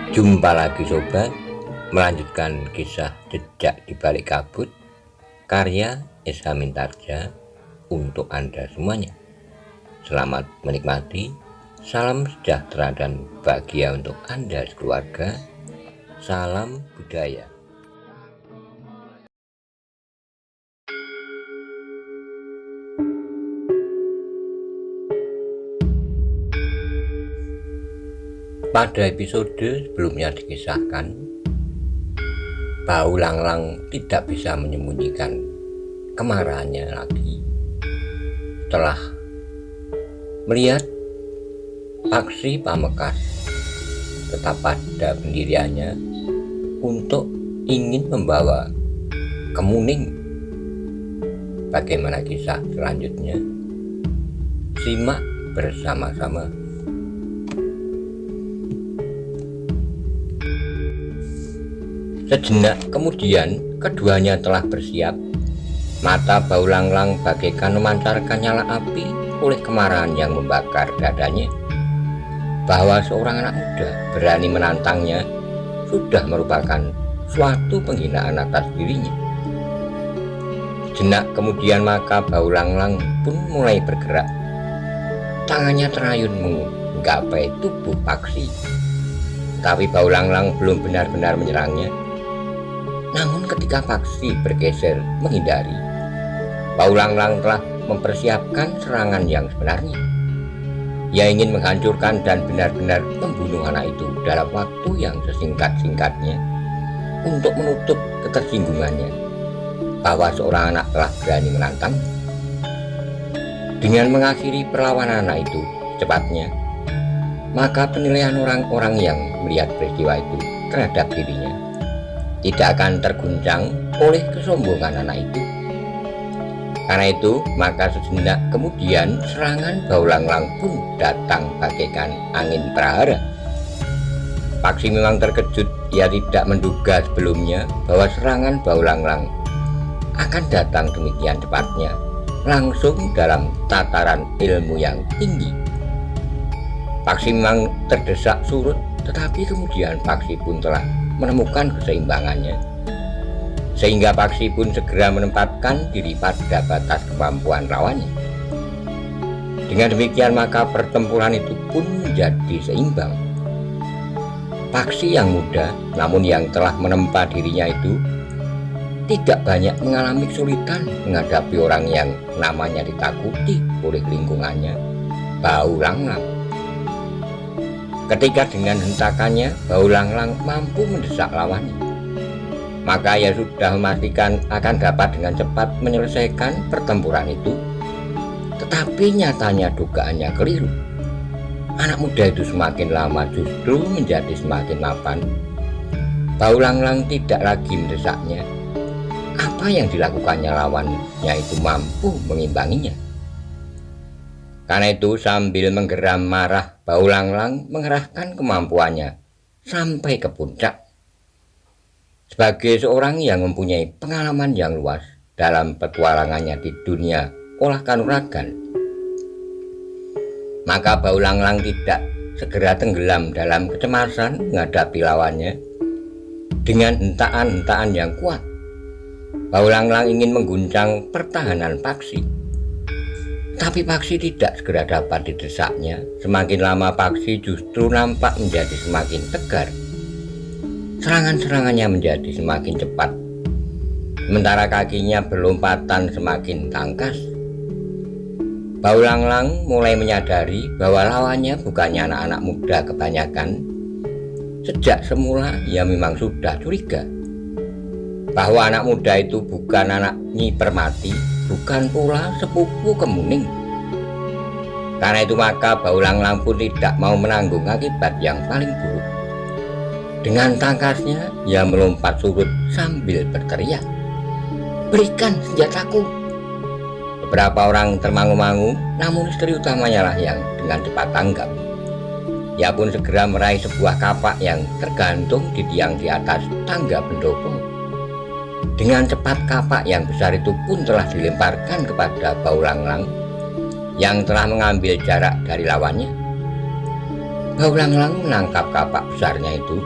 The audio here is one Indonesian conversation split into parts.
Jumpa lagi sobat, melanjutkan kisah Jejak di Balik Kabut karya Esa Mintarja untuk Anda semuanya. Selamat menikmati, salam sejahtera dan bahagia untuk Anda sekeluarga. Salam budaya. Pada episode sebelumnya dikisahkan, Bau Langlang tidak bisa menyembunyikan kemarahannya lagi setelah melihat Paksi Pamekasan tetap pada pendiriannya untuk ingin membawa Kemuning. Bagaimana kisah selanjutnya? Simak bersama-sama. Sejenak kemudian keduanya telah bersiap. Mata Bau Langlang bagaikan memancarkan nyala api oleh kemarahan yang membakar dadanya. Bahwa seorang anak muda berani menantangnya sudah merupakan suatu penghinaan atas dirinya. Sejenak kemudian maka Bau Langlang pun mulai bergerak. Tangannya terayun menggapai tubuh Paksi. Tapi Bau Langlang belum benar-benar menyerangnya. Namun ketika Paksi bergeser menghindari, Bau Langlang telah mempersiapkan serangan yang sebenarnya. Ia ingin menghancurkan dan benar-benar membunuh anak itu dalam waktu yang sesingkat-singkatnya untuk menutup ketersinggungannya bahwa seorang anak telah berani menantang. Dengan mengakhiri perlawanan anak itu secepatnya, maka penilaian orang-orang yang melihat peristiwa itu terhadap dirinya tidak akan terguncang oleh kesombongan anak itu. Karena itu, maka sejenak kemudian serangan Bau Langlang pun datang bagaikan angin prahara. Paksi memang terkejut. Ia tidak menduga sebelumnya bahwa serangan Bau Langlang akan datang demikian cepatnya, langsung dalam tataran ilmu yang tinggi. Paksi memang terdesak surut, tetapi kemudian Paksi pun telah menemukan keseimbangannya, sehingga Paksi pun segera menempatkan diri pada batas kemampuan lawannya. Dengan demikian maka pertempuran itu pun menjadi seimbang. Paksi yang muda namun yang telah menempa dirinya itu tidak banyak mengalami kesulitan menghadapi orang yang namanya ditakuti oleh lingkungannya, Bau Langlang. Ketika dengan hentakannya Bau Langlang mampu mendesak lawannya, maka ia sudah memastikan akan dapat dengan cepat menyelesaikan pertempuran itu. Tetapi nyatanya dugaannya keliru. Anak muda itu semakin lama justru menjadi semakin mapan. Bau Langlang tidak lagi mendesaknya. Apa yang dilakukannya lawannya itu mampu mengimbanginya. Karena itu sambil menggeram marah, Bau Langlang mengerahkan kemampuannya sampai ke puncak. Sebagai seorang yang mempunyai pengalaman yang luas dalam petualangannya di dunia olah kanuragan, maka Bau Langlang tidak segera tenggelam dalam kecemasan menghadapi lawannya. Dengan hentaan-hentaan yang kuat, Bau Langlang ingin mengguncang pertahanan Paksi. Tapi Paksi tidak segera dapat didesaknya. Semakin lama Paksi justru nampak menjadi semakin tegar. Serangan-serangannya menjadi semakin cepat, sementara kakinya berlompatan semakin tangkas. Bau Langlang mulai menyadari bahwa lawannya bukannya anak-anak muda kebanyakan. Sejak semula ia memang sudah curiga bahwa anak muda itu bukan anak Nyi Permati, bukan pula sepupu Kemuning. Karena itu maka Bau Langlang pun tidak mau menanggung akibat yang paling buruk. Dengan tangkasnya ia melompat surut sambil berteriak, "Berikan senjataku!" Beberapa orang termangu-mangu, namun istri utamanya lah yang dengan cepat tanggap. Ia pun segera meraih sebuah kapak yang tergantung di tiang di atas tangga pendopo. Dengan cepat kapak yang besar itu pun telah dilemparkan kepada Bau Langlang yang telah mengambil jarak dari lawannya. Baulang-lang menangkap kapak besarnya itu.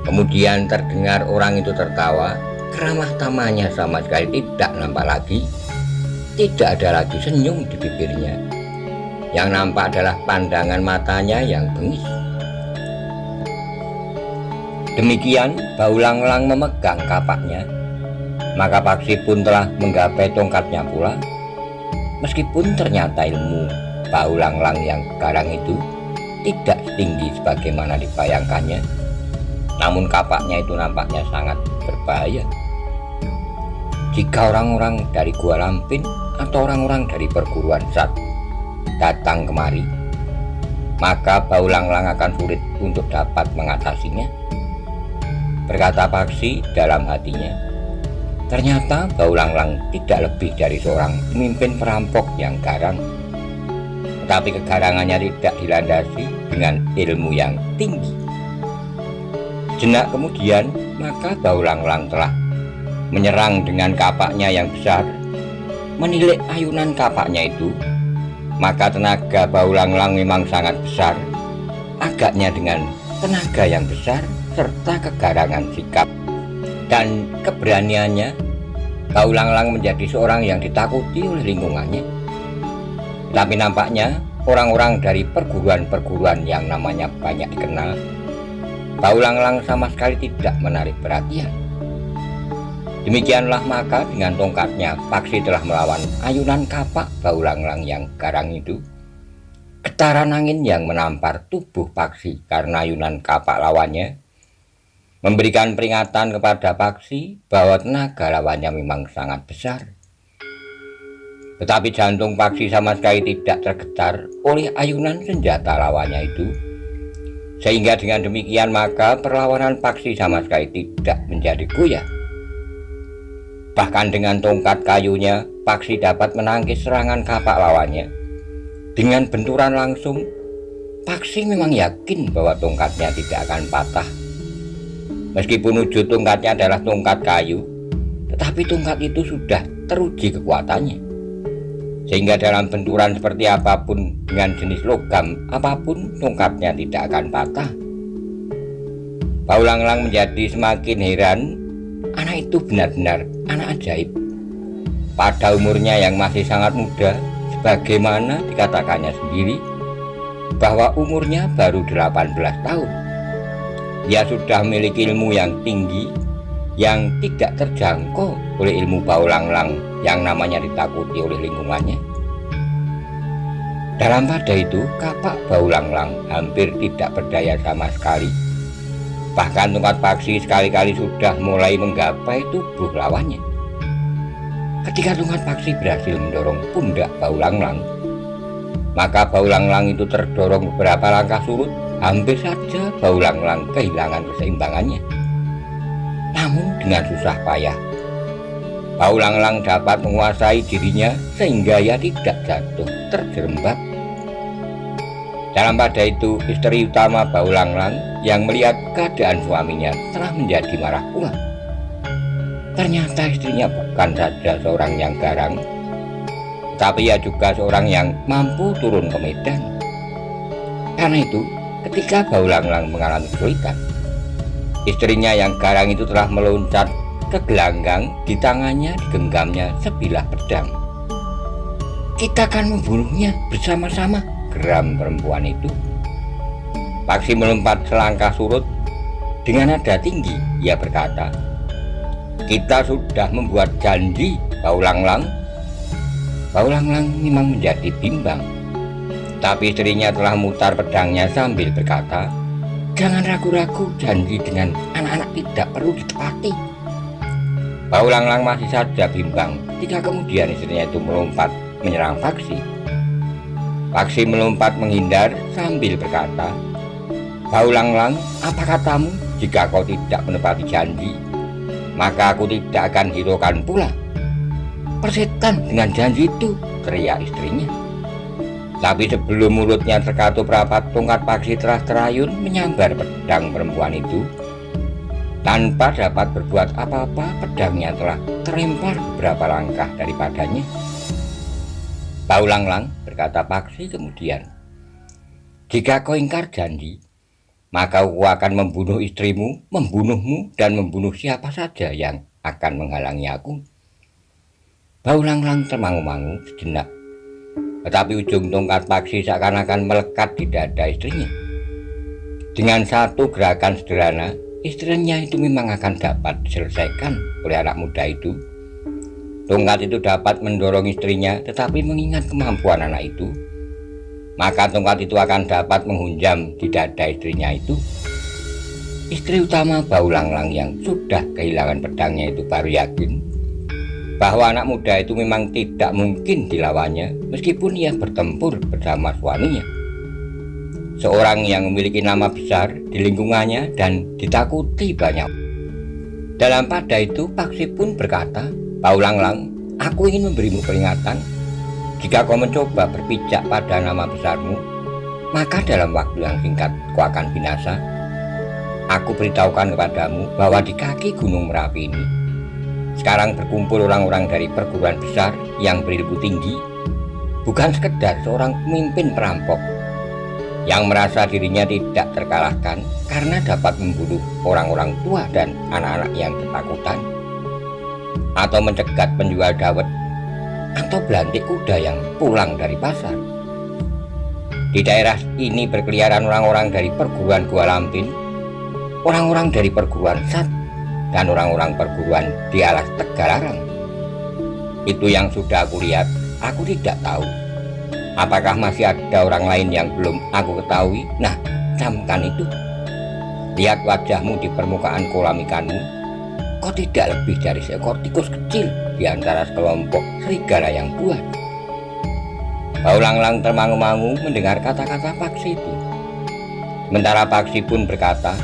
Kemudian terdengar orang itu tertawa. Keramah tamahnya sama sekali tidak nampak lagi. Tidak ada lagi senyum di bibirnya. Yang nampak adalah pandangan matanya yang bengis. Demikian Baulang-lang memegang kapaknya. Maka Paksi pun telah menggapai tongkatnya pula. Meskipun ternyata ilmu Baulang-lang yang garang itu tidak setinggi sebagaimana dibayangkannya, namun kapaknya itu nampaknya sangat berbahaya. Jika orang-orang dari Gua Lampin atau orang-orang dari perguruan Zat datang kemari, maka Baulang-lang akan sulit untuk dapat mengatasinya, berkata Paksi dalam hatinya. Ternyata Baulang-lang tidak lebih dari seorang pemimpin perampok yang garang, tetapi kegarangannya tidak dilandasi dengan ilmu yang tinggi. Sejenak kemudian, maka Baulang-lang telah menyerang dengan kapaknya yang besar. Menilik ayunan kapaknya itu, maka tenaga Baulang-lang memang sangat besar. Agaknya dengan tenaga yang besar serta kegarangan sikap dan keberaniannya, Baulang-lang menjadi seorang yang ditakuti oleh lingkungannya. Tapi nampaknya orang-orang dari perguruan-perguruan yang namanya banyak dikenal, Baulang-lang sama sekali tidak menarik perhatian. Demikianlah maka dengan tongkatnya Paksi telah melawan ayunan kapak Baulang-lang yang garang itu. Getaran angin yang menampar tubuh Paksi karena ayunan kapak lawannya memberikan peringatan kepada Paksi bahwa tenaga lawannya memang sangat besar. Tetapi jantung Paksi sama sekali tidak tergetar oleh ayunan senjata lawannya itu. Sehingga dengan demikian maka perlawanan Paksi sama sekali tidak menjadi goyah. Bahkan dengan tongkat kayunya, Paksi dapat menangkis serangan kapak lawannya. Dengan benturan langsung, Paksi memang yakin bahwa tongkatnya tidak akan patah. Meskipun wujud tongkatnya adalah tongkat kayu, tetapi tongkat itu sudah teruji kekuatannya. Sehingga dalam benturan seperti apapun dengan jenis logam apapun, tongkatnya tidak akan patah. Baulang-lang menjadi semakin heran. Anak itu benar-benar anak ajaib. Pada umurnya yang masih sangat muda, sebagaimana dikatakannya sendiri bahwa umurnya baru 18 tahun, dia sudah memiliki ilmu yang tinggi yang tidak terjangkau oleh ilmu Baulang-lang yang namanya ditakuti oleh lingkungannya. Dalam pada itu, kapak Baulang-lang hampir tidak berdaya sama sekali. Bahkan tongkat Paksi sekali-kali sudah mulai menggapai tubuh lawannya. Ketika tongkat Paksi berhasil mendorong pundak Baulang-lang, maka Baulang-lang itu terdorong beberapa langkah surut. Hampir saja Baulang-lang kehilangan keseimbangannya. Namun dengan susah payah, Baulang-lang dapat menguasai dirinya sehingga ia tidak jatuh terjerembab. Dalam pada itu, istri utama Baulang-lang yang melihat keadaan suaminya telah menjadi marah pula. Ternyata istrinya bukan saja seorang yang garang, tapi ia juga seorang yang mampu turun ke medan. Karena itu, ketika Baulang-lang mengalami kesulitan, istrinya yang garang itu telah meloncat ke gelanggang. Di tangannya digenggamnya sebilah pedang. "Kita akan membunuhnya bersama-sama," geram perempuan itu. Paksi melompat selangkah surut. Dengan nada tinggi ia berkata, "Kita sudah membuat janji, Baulang-lang." Baulang-lang memang menjadi bimbang, tapi istrinya telah memutar pedangnya sambil berkata, "Jangan ragu-ragu, janji dengan anak-anak tidak perlu ditepati." Baulang-lang masih saja bimbang ketika kemudian istrinya itu melompat menyerang Paksi. Paksi melompat menghindar sambil berkata, "Baulang-lang, apa katamu? Jika kau tidak menepati janji, maka aku tidak akan hiraukan pula." "Persetan dengan janji itu," teriak istrinya. Tapi sebelum mulutnya terkatup rapat, tongkat Paksi telah terayun menyambar pedang perempuan itu. Tanpa dapat berbuat apa-apa, pedangnya telah terlempar beberapa langkah daripadanya. "Baulang-lang," berkata Paksi kemudian, Jika kau ingkar janji, maka aku akan membunuh istrimu, membunuhmu, dan membunuh siapa saja yang akan menghalangi aku. Bau Lang-Lang termangu-mangu sejenak, tetapi ujung tongkat paksi seakan-akan melekat di dada istrinya. Dengan satu gerakan sederhana, istrinya itu memang akan dapat diselesaikan oleh anak muda itu. Tongkat itu dapat mendorong istrinya, tetapi mengingat kemampuan anak itu, maka tongkat itu akan dapat menghunjam di dada istrinya itu. Istri utama Bau Lang-Lang yang sudah kehilangan pedangnya itu baru yakin bahwa anak muda itu memang tidak mungkin dilawannya meskipun ia bertempur bersama suaminya, seorang yang memiliki nama besar di lingkungannya dan ditakuti banyak. Dalam pada itu Paksi pun berkata, "Bau Lang-Lang, aku ingin memberimu peringatan. Jika kau mencoba berpijak pada nama besarmu, maka dalam waktu yang singkat kau akan binasa. Aku beritahukan kepadamu bahwa di kaki Gunung Merapi ini sekarang berkumpul orang-orang dari perguruan besar yang berilmu tinggi, bukan sekedar seorang pemimpin perampok yang merasa dirinya tidak terkalahkan karena dapat membunuh orang-orang tua dan anak-anak yang ketakutan, atau mencegat penjual dawet, atau belantik kuda yang pulang dari pasar. Di daerah ini berkeliaran orang-orang dari perguruan Gua Lampin, orang-orang dari perguruan Sat, dan orang-orang perguruan di alas Tegalarang. Itu yang sudah aku lihat. Aku tidak tahu apakah masih ada orang lain yang belum aku ketahui. Nah, camkan itu. Lihat wajahmu di permukaan kolam ikanmu. Kau tidak lebih dari seekor tikus kecil di antara sekelompok serigala yang buat." Bau Lang-Lang termangu-mangu mendengar kata-kata Paksi itu. Sementara Paksi pun berkata,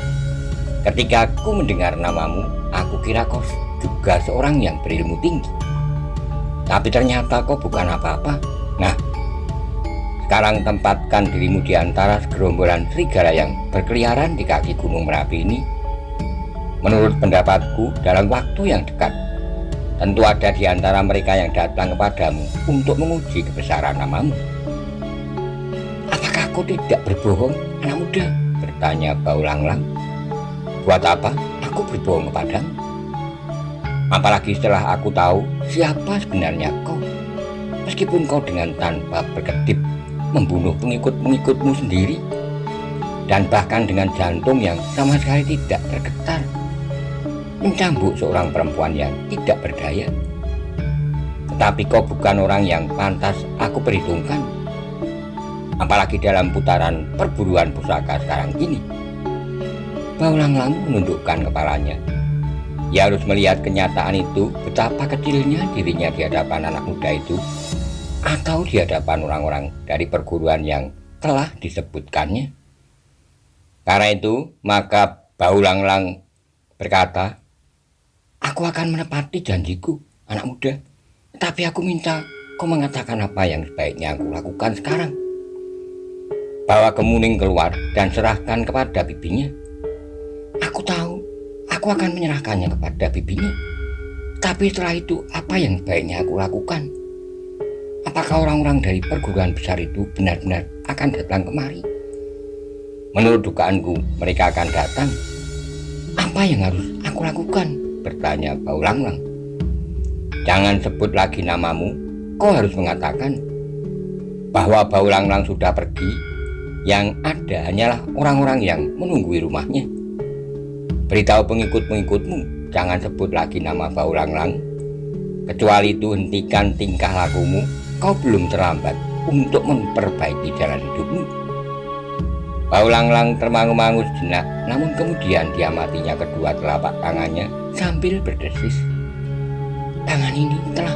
"Ketika aku mendengar namamu, aku kira kau juga seorang yang berilmu tinggi. Tapi ternyata kau bukan apa-apa. Nah, sekarang tempatkan dirimu di antara segerombolan serigala yang berkeliaran di kaki Gunung Merapi ini. Menurut pendapatku, dalam waktu yang dekat, tentu ada di antara mereka yang datang kepadamu untuk menguji kebesaran namamu." "Apakah kau tidak berbohong, anak muda?" bertanya Bau Lang-Lang. "Buat apa aku berbohong kepadamu? Apalagi setelah aku tahu siapa sebenarnya kau. Meskipun kau dengan tanpa berkedip membunuh pengikut-pengikutmu sendiri, dan bahkan dengan jantung yang sama sekali tidak bergetar, mencambuk seorang perempuan yang tidak berdaya. Tetapi kau bukan orang yang pantas aku perhitungkan, apalagi dalam putaran perburuan pusaka sekarang ini." Bau Lang-Lang menundukkan kepalanya. Ia harus melihat kenyataan itu, betapa kecilnya dirinya di hadapan anak muda itu, atau di hadapan orang-orang dari perguruan yang telah disebutkannya. Karena itu, maka Bau Lang-Lang berkata, "Aku akan menepati janjiku, anak muda. Tapi aku minta kau mengatakan apa yang sebaiknya aku lakukan sekarang. Bawa Kemuning keluar dan serahkan kepada bibinya. Aku tahu aku akan menyerahkannya kepada bibinya. Tapi setelah itu apa yang sebaiknya aku lakukan? Apakah orang-orang dari perguruan besar itu benar-benar akan datang kemari? Menurut dugaanku mereka akan datang. Apa yang harus aku lakukan?" bertanya Bau Lang-Lang. "Jangan sebut lagi namamu. Kau harus mengatakan bahwa Bau Lang-Lang sudah pergi. Yang ada hanyalah orang-orang yang menunggu di rumahnya. Beritahu pengikut-pengikutmu, jangan sebut lagi nama Bau Lang-Lang. Kecuali itu hentikan tingkah lakumu. Kau belum terlambat untuk memperbaiki jalan hidupmu." Bau Lang-Lang termangu-mangu sejenak, namun kemudian diamatinya kedua telapak tangannya sambil berdesis. "Tangan ini telah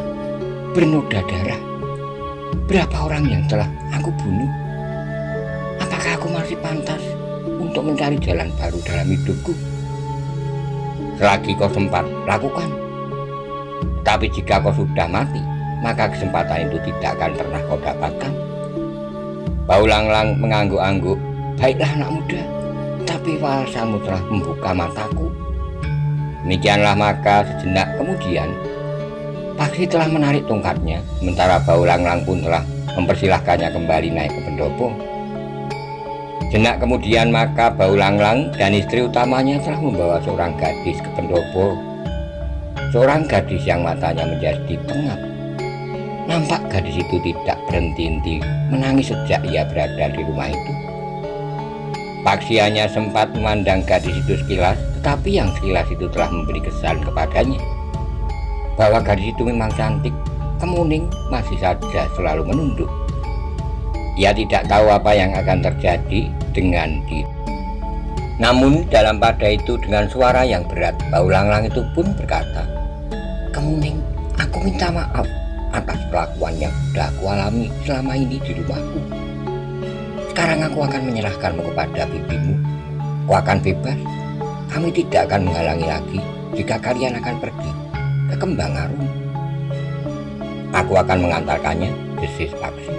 bernoda darah. Berapa orang yang telah aku bunuh? Apakah aku masih pantas untuk mencari jalan baru dalam hidupku? Selagi kau sempat, lakukan. Tapi jika kau sudah mati, maka kesempatan itu tidak akan pernah kau dapatkan." Bau Lang-Lang mengangguk-angguk. "Baiklah anak muda, tapi warisanmu telah membuka mataku." Demikianlah, maka sejenak kemudian Paksi telah menarik tongkatnya, sementara Bau Lang-Lang pun telah mempersilahkannya kembali naik ke pendopo. Jenak kemudian maka Bau Langlang dan istri utamanya telah membawa seorang gadis ke pendopo. Seorang gadis yang matanya menjadi pengap. Nampak gadis itu tidak berhenti-henti menangis sejak ia berada di rumah itu. Paksi hanya sempat memandang gadis itu sekilas, tetapi yang sekilas itu telah memberi kesan kepadanya bahwa gadis itu memang cantik. Kemuning masih saja selalu menunduk. Ia tidak tahu apa yang akan terjadi dengan diri. Namun dalam pada itu dengan suara yang berat, Bau Langlang itu pun berkata, "Kemuning, aku minta maaf atas perlakuan yang sudah aku alami selama ini di rumahku. Sekarang aku akan menyerahkanmu kepada bibimu. Kau akan bebas. Kami tidak akan menghalangi lagi jika kalian akan pergi ke Kembang Arum. Aku akan mengantarkannya," desis Paksi.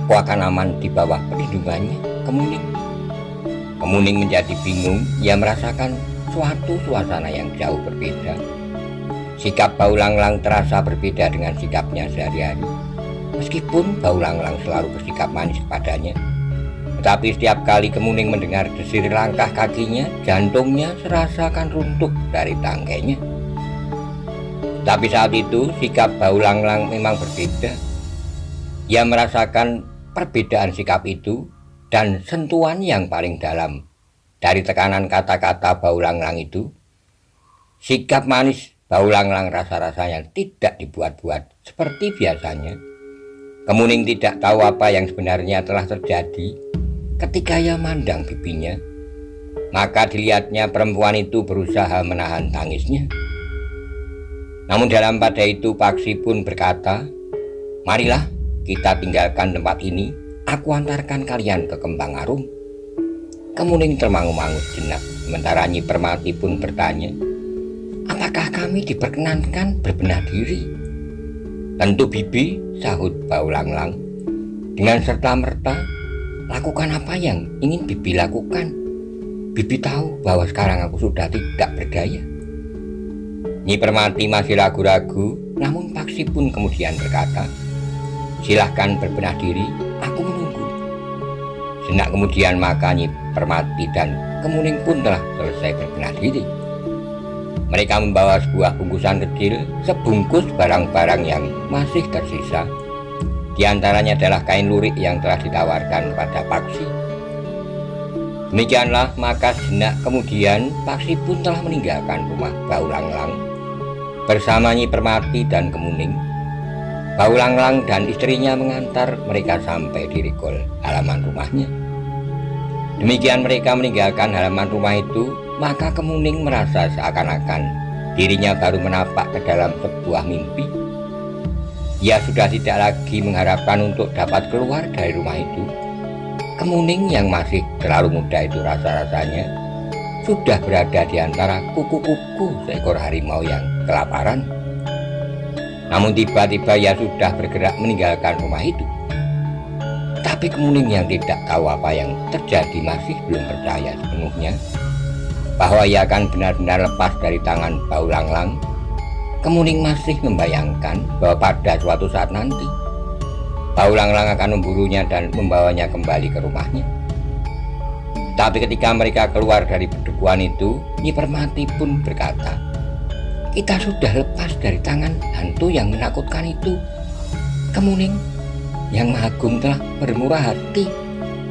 "Kau akan aman di bawah perlindungannya, Kemuning." Kemuning menjadi bingung. Ia merasakan suatu suasana yang jauh berbeda. Sikap Bau Langlang terasa berbeda dengan sikapnya sehari-hari. Meskipun Bau Langlang selalu bersikap manis kepadanya, tetapi setiap kali Kemuning mendengar desir langkah kakinya, jantungnya serasa akan runtuh dari tangkainya. Tapi saat itu sikap Bau Langlang memang berbeda. Ia merasakan perbedaan sikap itu dan sentuhan yang paling dalam dari tekanan kata-kata Bau Langlang itu. Sikap manis Bau Langlang rasa-rasanya tidak dibuat-buat seperti biasanya. Kemuning tidak tahu apa yang sebenarnya telah terjadi ketika ia mandang bibinya. Maka dilihatnya perempuan itu berusaha menahan tangisnya. Namun dalam pada itu Paksi pun berkata, "Marilah kita tinggalkan tempat ini, aku antarkan kalian ke Kembang Arum." Kemuning termangu-mangu sejenak, sementara Nyi Permati pun bertanya, "Apakah kami diperkenankan berbenah diri?" "Tentu bibi," sahut Bau Langlang. "Dengan serta-merta, lakukan apa yang ingin bibi lakukan. Bibi tahu bahwa sekarang aku sudah tidak berdaya." Nyi Permati masih ragu-ragu, namun Paksi pun kemudian berkata, "Silahkan berbenah diri, aku menunggu." Sejenak kemudian maka Nyi Permati dan Kemuning pun telah selesai berbenah diri. Mereka membawa sebuah bungkusan kecil, sebungkus barang-barang yang masih tersisa. Di antaranya adalah kain lurik yang telah ditawarkan kepada Paksi. Demikianlah maka sejenak kemudian Paksi pun telah meninggalkan rumah Bau Langlang bersama Nyi Permati dan Kemuning. Bau Langlang dan istrinya mengantar mereka sampai di rikol halaman rumahnya. Demikian mereka meninggalkan halaman rumah itu, maka Kemuning merasa seakan-akan dirinya baru menapak ke dalam sebuah mimpi. Ia sudah tidak lagi mengharapkan untuk dapat keluar dari rumah itu. Kemuning yang masih terlalu muda itu rasa-rasanya sudah berada di antara kuku-kuku seekor harimau yang kelaparan. Namun tiba-tiba ia sudah bergerak meninggalkan rumah itu. Tapi Kemuning yang tidak tahu apa yang terjadi masih belum percaya sepenuhnya bahwa ia akan benar-benar lepas dari tangan Bau Langlang. Kemuning masih membayangkan bahwa pada suatu saat nanti Bau Langlang akan memburunya dan membawanya kembali ke rumahnya. Tapi ketika mereka keluar dari pedukuhan itu, Nyi Permati pun berkata, "Kita sudah lepas dari tangan hantu yang menakutkan itu. Kemuning, Yang Maha Agung telah bermurah hati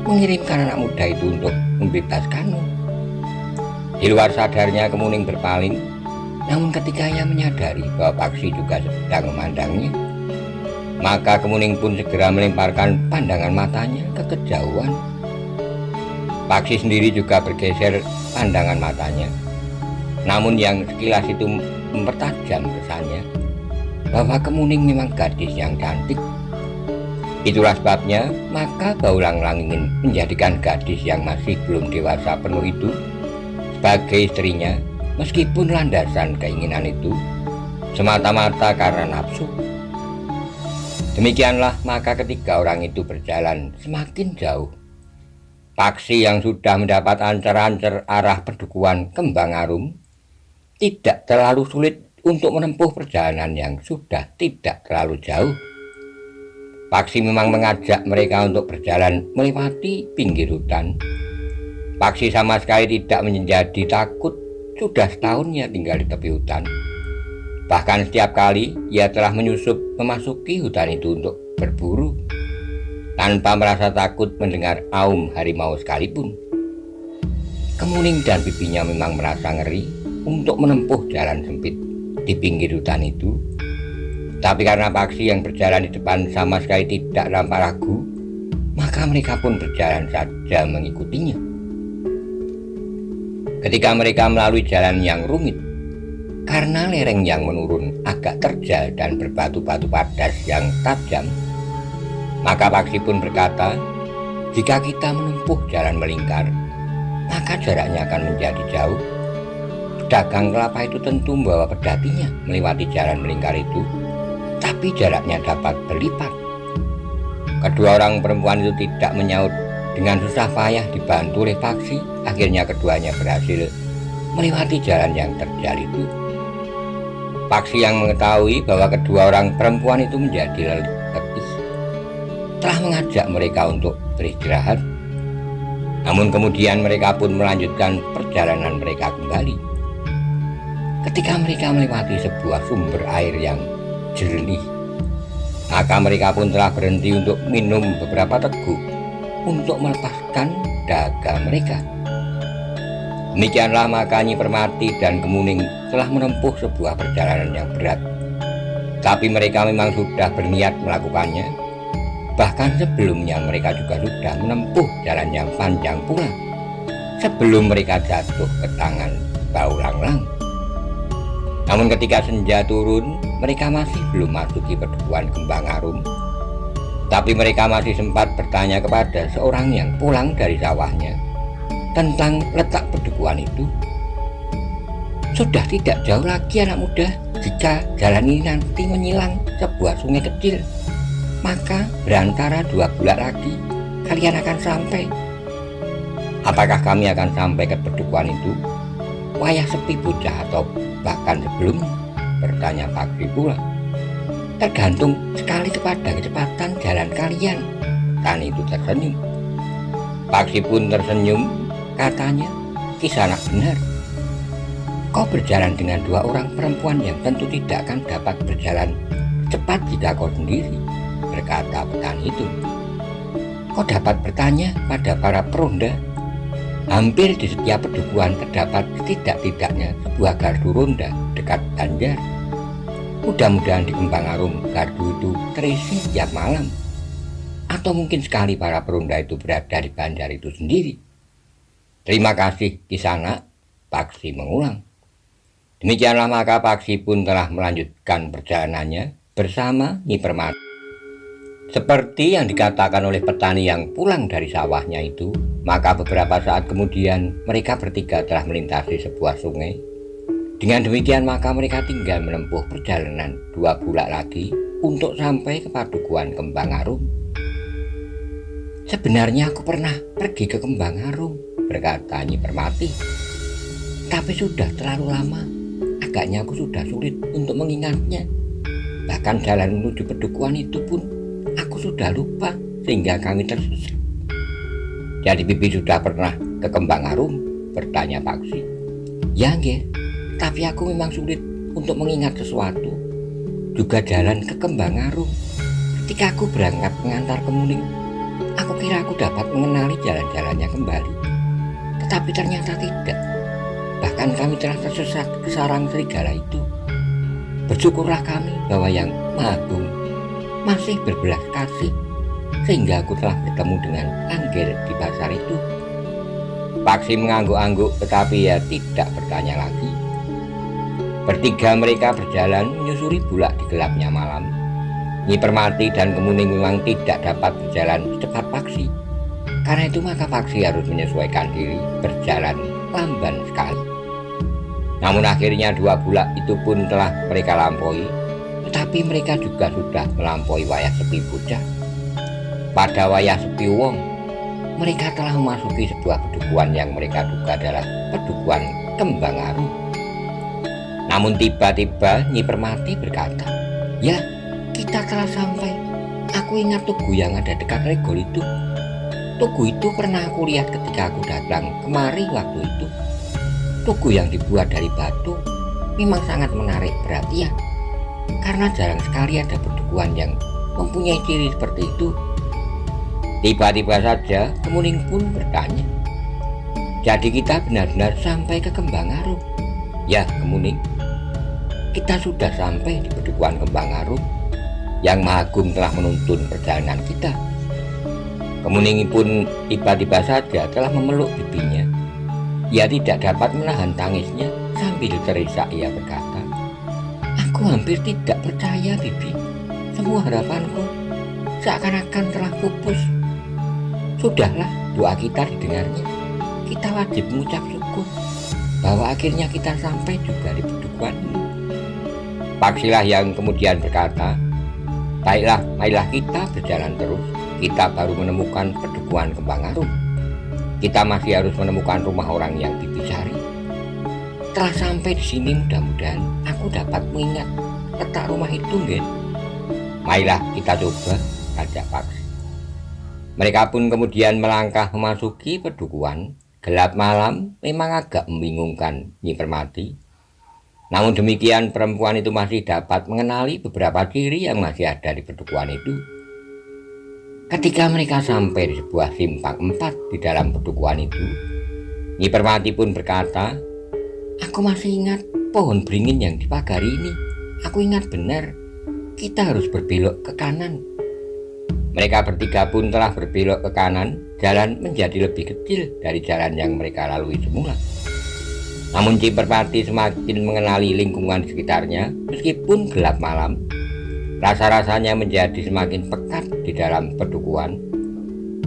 mengirimkan anak muda itu untuk membebaskanmu." Di luar sadarnya Kemuning berpaling, namun ketika ia menyadari bahwa Paksi juga sedang memandangnya, maka Kemuning pun segera melemparkan pandangan matanya ke kejauhan. Paksi sendiri juga bergeser pandangan matanya, namun yang sekilas itu mempertajam kesannya bahwa Kemuning memang gadis yang cantik. Itulah sebabnya maka Bau Langlang ingin menjadikan gadis yang masih belum dewasa penuh itu sebagai istrinya, meskipun landasan keinginan itu semata-mata karena nafsu. Demikianlah maka ketika orang itu berjalan semakin jauh, Paksi yang sudah mendapat ancer-ancer arah pedukuhan Kembang Arum tidak terlalu sulit untuk menempuh perjalanan yang sudah tidak terlalu jauh. Paksi memang mengajak mereka untuk berjalan melewati pinggir hutan. Paksi sama sekali tidak menjadi takut. Sudah setahun ia tinggal di tepi hutan. Bahkan setiap kali ia telah menyusup memasuki hutan itu untuk berburu, tanpa merasa takut mendengar aum harimau sekalipun. Kemuning dan pipinya memang merasa ngeri untuk menempuh jalan sempit di pinggir hutan itu. Tapi karena Paksi yang berjalan di depan sama sekali tidak nampak ragu, maka mereka pun berjalan saja mengikutinya. Ketika mereka melalui jalan yang rumit, karena lereng yang menurun agak terjal dan berbatu-batu padas yang tajam, maka Paksi pun berkata, jika kita menempuh jalan melingkar, maka jaraknya akan menjadi jauh. Pedagang kelapa itu tentu membawa pedatinya melewati jalan melingkar itu, tapi jaraknya dapat berlipat. Kedua orang perempuan itu tidak menyaut. Dengan susah payah dibantu oleh Paksi, akhirnya keduanya berhasil melewati jalan yang terjal itu. Paksi yang mengetahui bahwa kedua orang perempuan itu menjadi letih telah mengajak mereka untuk beristirahat. Namun kemudian mereka pun melanjutkan perjalanan mereka kembali. Ketika mereka melewati sebuah sumber air yang jernih, maka mereka pun telah berhenti untuk minum beberapa teguk untuk melepaskan dahaga mereka. Demikianlah maka Nyi Permati dan Kemuning telah menempuh sebuah perjalanan yang berat. Tapi mereka memang sudah berniat melakukannya. Bahkan sebelumnya mereka juga sudah menempuh jalan yang panjang pula, sebelum mereka jatuh ke tangan Bau Langlang. Namun ketika senja turun, mereka masih belum masuki pedukuhan Kembang Arum. Tapi mereka masih sempat bertanya kepada seorang yang pulang dari sawahnya tentang letak pedukuhan itu. Sudah tidak jauh lagi anak muda, jika jalan ini nanti menyilang sebuah sungai kecil, maka berantara 2 bulan lagi kalian akan sampai. Apakah kami akan sampai ke pedukuhan itu wayah sepi bocah atau bahkan sebelumnya? Bertanya Paksi pula. Tergantung sekali kepada kecepatan jalan kalian. Tani itu tersenyum. Paksi pun tersenyum. Katanya, Kisanak benar. Kau berjalan dengan 2 orang perempuan yang tentu tidak akan dapat berjalan cepat jika kau sendiri, berkata petani itu. Kau dapat bertanya pada para peronda. Hampir di setiap pedukuhan terdapat setidak-tidaknya sebuah gardu ronda dekat Banjar. Mudah-mudahan di Kembang Arum gardu itu terisi setiap malam. Atau mungkin sekali para peronda itu berada di Banjar itu sendiri. Terima kasih Kisanak, Paksi mengulang. Demikianlah maka Paksi pun telah melanjutkan perjalanannya bersama Nyi Permati. Seperti yang dikatakan oleh petani yang pulang dari sawahnya itu, maka beberapa saat kemudian mereka bertiga telah melintasi sebuah sungai. Dengan demikian maka mereka tinggal menempuh perjalanan 2 bulan lagi untuk sampai ke padukuhan Kembang Arum. Sebenarnya aku pernah pergi ke Kembang Arum, berkata Nyi Permati. Tapi sudah terlalu lama, agaknya aku sudah sulit untuk mengingatnya. Bahkan jalan menuju pedukuhan itu pun aku sudah lupa sehingga kami tersesat. Jadi Bibi sudah pernah ke Kembang Arum? Bertanya Paksi. Ya nggih, tapi aku memang sulit untuk mengingat sesuatu. Juga jalan ke Kembang Arum. Ketika aku berangkat mengantar Kemuning, aku kira aku dapat mengenali jalan-jalannya kembali. Tetapi ternyata tidak. Bahkan kami telah tersesat ke sarang serigala itu. Bersyukurlah kami bahwa Yang Maha Agung masih berbelas kasih, sehingga aku telah bertemu dengan Angger di pasar itu. Paksi mengangguk-angguk, tetapi ia tidak bertanya lagi. Bertiga mereka berjalan menyusuri bulak di gelapnya malam. Nyi Permati dan Kemuning memang tidak dapat berjalan secepat Paksi. Karena itu maka Paksi harus menyesuaikan diri berjalan lamban sekali. Namun akhirnya 2 bulak itu pun telah mereka lampaui, tetapi mereka juga sudah melampaui wayah sepi bocah. Pada wayah sepi wong, mereka telah memasuki sebuah pedukuhan yang mereka duga adalah pedukuhan Kembang Arum. Namun tiba-tiba Nyi Permati berkata, "Ya, kita telah sampai. Aku Aku ingat tugu yang ada dekat Regol itu. Tugu itu pernah aku lihat ketika aku datang kemari waktu itu. Tugu yang dibuat dari batu memang sangat menarik perhatian, karena jarang sekali ada pedukuhan yang mempunyai ciri seperti itu. Tiba-tiba saja Kemuning pun bertanya, "Jadi kita benar-benar sampai ke Kembang Arum?" "Ya, Kemuning, kita sudah sampai di pedukuhan Kembang Arum. Yang Maha Agung telah menuntun perjalanan kita." Kemuning pun tiba-tiba saja telah memeluk bibinya. Ia tidak dapat menahan tangisnya. Sambil terisak ia berkata, "Aku hampir tidak percaya, Bibi. Semua harapanku seakan-akan telah pupus. Sudahlah, doa kita didengarnya. Kita wajib mengucap syukur bahwa akhirnya kita sampai juga di pedukuhan ini." Paksilah yang kemudian berkata, "Baiklah, marilah kita berjalan terus. Kita baru menemukan pedukuhan Kembang Arum. Kita masih harus menemukan rumah orang yang Bibi cari. Setelah sampai di sini, mudah-mudahan aku dapat mengingat letak rumah itu, Gen. Marilah kita coba," ajak Paksi. Mereka pun kemudian melangkah memasuki pedukuhan. Gelap malam memang agak membingungkan Nyi Permati. Namun demikian, perempuan itu masih dapat mengenali beberapa ciri yang masih ada di pedukuhan itu. Ketika mereka sampai di sebuah simpang 4 di dalam pedukuhan itu, Nyi Permati pun berkata, "Aku masih ingat pohon beringin yang dipagari ini. Aku ingat benar, kita harus berbelok ke kanan." Mereka bertiga pun telah berbelok ke kanan. Jalan menjadi lebih kecil dari jalan yang mereka lalui semula. Namun Nyi Permati semakin mengenali lingkungan di sekitarnya. Meskipun gelap malam, rasa-rasanya menjadi semakin pekat di dalam pedukuhan.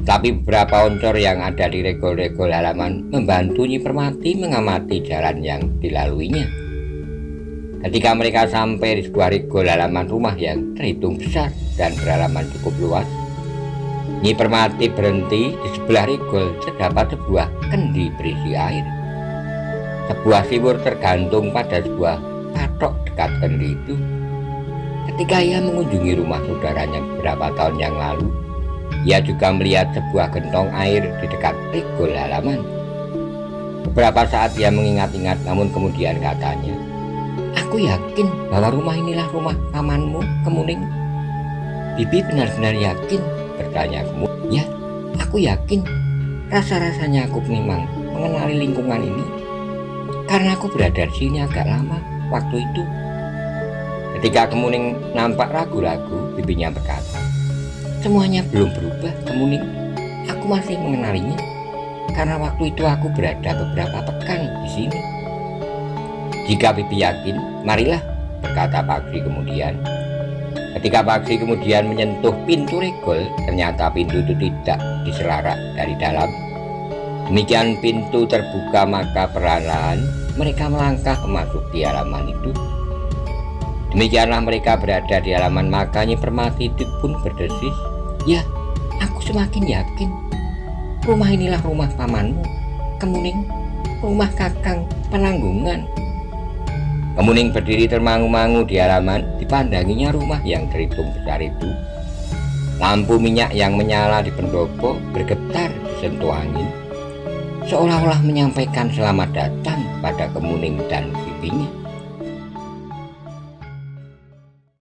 Tapi beberapa oncor yang ada di regol-regol halaman membantu Nyi Permati mengamati jalan yang dilaluinya. Ketika mereka sampai di sebuah regol halaman rumah yang terhitung besar dan berhalaman cukup luas, Nyi Permati berhenti. Di sebelah regol terdapat sebuah kendi berisi air. Sebuah siwur tergantung pada sebuah patok dekat kendi itu. Ketika ia mengunjungi rumah saudaranya beberapa tahun yang lalu, ia juga melihat sebuah gentong air di dekat regol halaman. Beberapa saat ia mengingat-ingat, namun kemudian katanya, "Aku yakin bahwa rumah inilah rumah pamanmu, Kemuning." "Bibi benar-benar yakin?" bertanya Kemuning. "Ya, aku yakin. Rasa-rasanya aku memang mengenali lingkungan ini, karena aku berada di sini agak lama waktu itu." Ketika Kemuning nampak ragu-ragu, bibinya berkata, "Semuanya belum berubah, Kemuning. Aku masih mengenalinya, karena waktu itu aku berada beberapa pekan di sini." "Jika Bibi yakin, marilah," berkata Paksi kemudian. Ketika Paksi kemudian menyentuh pintu regol, ternyata pintu itu tidak diselarak dari dalam. Demikian pintu terbuka, maka perlahan-lahan mereka melangkah memasuki halaman itu. Demikianlah mereka berada di halaman, maka Nyi Permati itu pun berdesis, "Ya, aku semakin yakin. Rumah inilah rumah pamanmu, Kemuning, rumah Kakang Penanggungan." Kemuning berdiri termangu-mangu di halaman. Dipandanginya rumah yang terhitung besar itu. Lampu minyak yang menyala di pendopo bergetar disentuh angin, seolah-olah menyampaikan selamat datang pada Kemuning dan bibinya.